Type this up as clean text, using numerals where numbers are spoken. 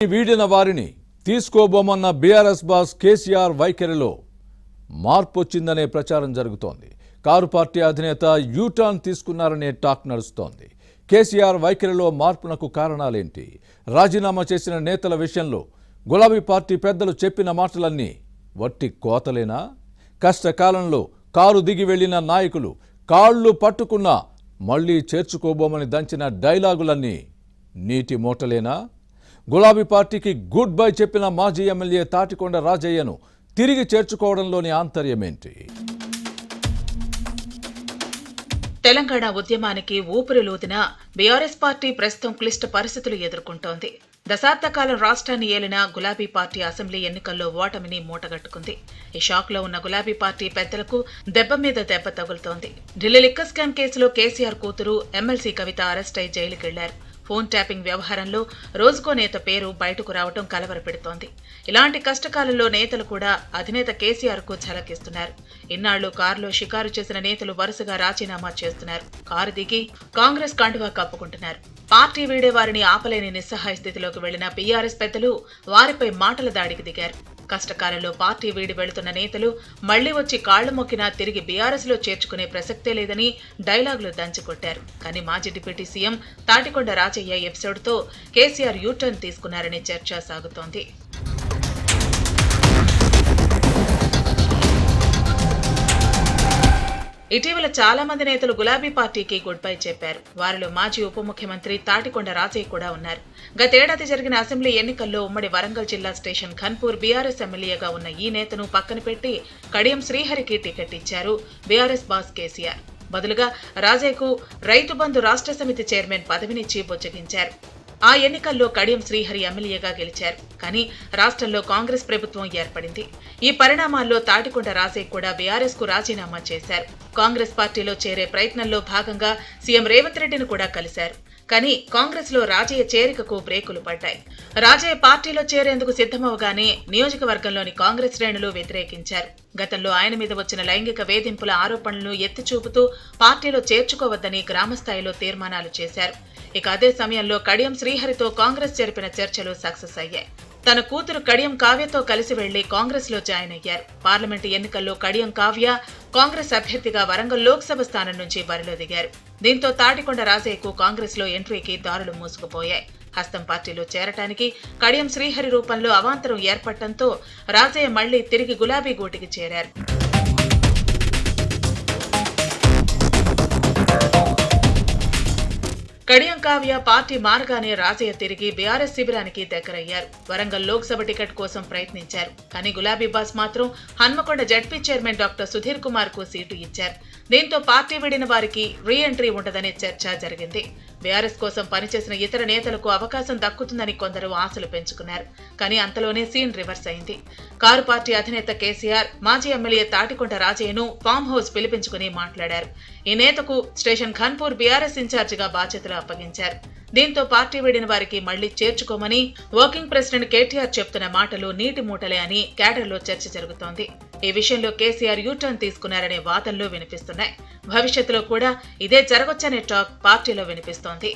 వీడిన వారిని తీసుకోబోమన్న BRS boss KCR వైఖరిలో మార్పు వచ్చిందనే ప్రచారం జరుగుతోంది. కారు పార్టీ అధినేత యూటర్న్ తీసుకున్నారనే టాక్ నడుస్తోంది. కేసీఆర్ వైఖరిలో మార్పునకు కారణాలేంటి? రాజీనామా చేసిన నేతల విషయంలో గులాబీ పార్టీ పెద్దలు చెప్పిన మాటలన్నీ వట్టి కోతలేనా? కష్టకాలంలో కారు దిగి వెళ్లిన నాయకులు కాళ్ళు పట్టుకున్నా మళ్లీ చేర్చుకోబోమని దంచిన డైలాగులన్నీ నీటి మూటలేనా? గులాబీ పార్టీకి గుడ్ బై చెప్పిన మాజీ ఎమ్మెల్యే తాటికొండ రాజయ్యను తిరిగి చేర్చుకోవడంలోని ఆంతర్యమేంటి? తెలంగాణ ఉద్యమానికి ఊపిరిలూదిన బీఆర్ఎస్ పార్టీ ప్రస్తుతం క్లిష్ట పరిస్థితులు ఎదుర్కొంటోంది. దశాబ్దకాలం రాష్ట్రాన్ని ఏలిన గులాబీ పార్టీ అసెంబ్లీ ఎన్నికల్లో ఓటమిని మూటగట్టుకుంది. ఈ షాక్ లో ఉన్న గులాబీ పార్టీ పెద్దలకు దెబ్బ మీద దెబ్బ తగులుతోంది. ఢిల్లీ లిక్కర్ స్కామ్ కేసులో కేసీఆర్ కూతురు ఎమ్మెల్సీ కవిత అరెస్ట్ అయి జైలుకెళ్లారు. ఫోన్ ట్యాపింగ్ వ్యవహారంలో రోజుకో నేత పేరు బయటకు రావడం కలవరపెడుతోంది. ఇలాంటి కష్టకాలంలో నేతలు కూడా అధినేత కేసీఆర్ కు ఝలకిస్తున్నారు. ఇన్నాళ్లు కారులో షికారు చేసిన నేతలు వరుసగా రాజీనామా చేస్తున్నారు. కారు దిగి కాంగ్రెస్ కండువా కప్పుకుంటున్నారు. పార్టీ వీడే వారిని ఆపలేని నిస్సహాయ స్థితిలోకి వెళ్లిన బీఆర్ఎస్ పెద్దలు వారిపై మాటల దాడికి దిగారు. కష్టకాలంలో పార్టీ వీడి వెళుతున్న నేతలు మళ్లీ వచ్చి కాళ్లు మొక్కినా తిరిగి బీఆర్ఎస్ లో చేర్చుకునే ప్రసక్తే లేదని డైలాగులు దంచికొట్టారు. కానీ మాజీ deputy CM Tatikonda Rajaiah episode తో కేసీఆర్ యూటర్న్ తీసుకున్నారనే చర్చ సాగుతోంది. ఇటీవల చాలా మంది నేతలు గులాబీ పార్టీకి గుడ్ బై చెప్పారు. వారిలో మాజీ ఉప ముఖ్యమంత్రి తాటికొండ రాజయ్య కూడా ఉన్నారు. గతేడాది జరిగిన అసెంబ్లీ ఎన్నికల్లో ఉమ్మడి వరంగల్ జిల్లా స్టేషన్ ఖన్పూర్ బీఆర్ఎస్ ఎమ్మెల్యేగా ఉన్న ఈ నేతను పక్కన పెట్టి కడియం శ్రీహరికి టికెట్ ఇచ్చారు బీఆర్ఎస్ బాస్ కేసీఆర్. బదులుగా రాజయ్యకు రైతు బంధు రాష్ట్ర సమితి చైర్మన్ పదవినిచ్చి బుజ్జగించారు. ఆ ఎన్నికల్లో కడియం శ్రీహరి ఎమ్మెల్యేగా గెలిచారు. కానీ రాష్ట్రంలో కాంగ్రెస్ ప్రభుత్వం ఏర్పడింది. ఈ పరిణామాల్లో తాటికొండ రాజయ్య కూడా బీఆర్ఎస్ కు రాజీనామా చేశారు. కాంగ్రెస్ పార్టీలో చేరే ప్రయత్నంలో భాగంగా సీఎం రేవంత్ రెడ్డిని కూడా కలిశారు. కానీ కాంగ్రెస్ లో రాజయ్య చేరికకు బ్రేకులు పడ్డాయి. రాజయ్య పార్టీలో చేరేందుకు సిద్ధమవగానే నియోజకవర్గంలోని కాంగ్రెస్ శ్రేణులు వ్యతిరేకించారు. గతంలో ఆయన మీద వచ్చిన లైంగిక వేధింపుల ఆరోపణలను ఎత్తిచూపుతూ పార్టీలో చేర్చుకోవద్దని గ్రామస్థాయిలో తీర్మానాలు చేశారు. ఇక అదే సమయంలో కడియం శ్రీహరితో కాంగ్రెస్ జరిపిన చర్చలు సక్సెస్ అయ్యాయి. తన కూతురు కడియం కావ్యతో కలిసి వెళ్లి కాంగ్రెస్ లో జాయిన్ అయ్యారు. పార్లమెంటు ఎన్నికల్లో కడియం కావ్య కాంగ్రెస్ అభ్యర్థిగా వరంగల్ లోక్సభ స్థానం నుంచి బరిలో దిగారు. దీంతో తాటికొండ రాజయ్యకు కాంగ్రెస్ లో ఎంట్రీకి దారులు మూసుకుపోయాయి. హస్తం పార్టీలో చేరటానికి కడియం శ్రీహరి రూపంలో అవాంతరం ఏర్పడటంతో రాజయ్య మళ్లీ తిరిగి గులాబీ గూటికి చేరారు. కడియం కావ్య పార్టీ మారగానే రాజయ్య తిరిగి బీఆర్ఎస్ శిబిరానికి దగ్గరయ్యారు. వరంగల్ లోక్సభ టికెట్ కోసం ప్రయత్నించారు. కానీ గులాబీ బాస్ మాత్రం Hanamkonda ZP chairman doctor Sudheer Kumar కు సీటు ఇచ్చారు. దీంతో పార్టీ విడిన వారికి రీ ఎంట్రీ ఉండదనే చర్చ జరిగింది. బీఆర్ఎస్ కోసం పనిచేసిన ఇతర నేతలకు అవకాశం దక్కుతుందని కొందరు ఆశలు పెంచుకున్నారు. కానీ అంతలోనే సీన్ రివర్స్ అయింది. కారు పార్టీ అధినేత కేసీఆర్ మాజీ ఎమ్మెల్యే తాటికొండ రాజయ్యను ఫామ్ హౌస్ పిలిపించుకుని మాట్లాడారు. ఈ నేతకు స్టేషన్ ఖన్పూర్ బీఆర్ఎస్ ఇన్ఛార్జిగా బాధ్యతలు అప్పగించారు. దీంతో పార్టీ వీడిన వారికి మళ్లీ చేర్చుకోమని వర్కింగ్ ప్రెసిడెంట్ కేటీఆర్ చెప్తున్న మాటలు నీటి మూటలే అని క్యాడర్లో చర్చ జరుగుతోంది. ఈ విషయంలో కేసీఆర్ యూటర్న్ తీసుకున్నారనే వాదనలు వినిపిస్తున్నాయి. భవిష్యత్తులో కూడా ఇదే జరగొచ్చనే టాక్ పార్టీలో వినిపిస్తోంది.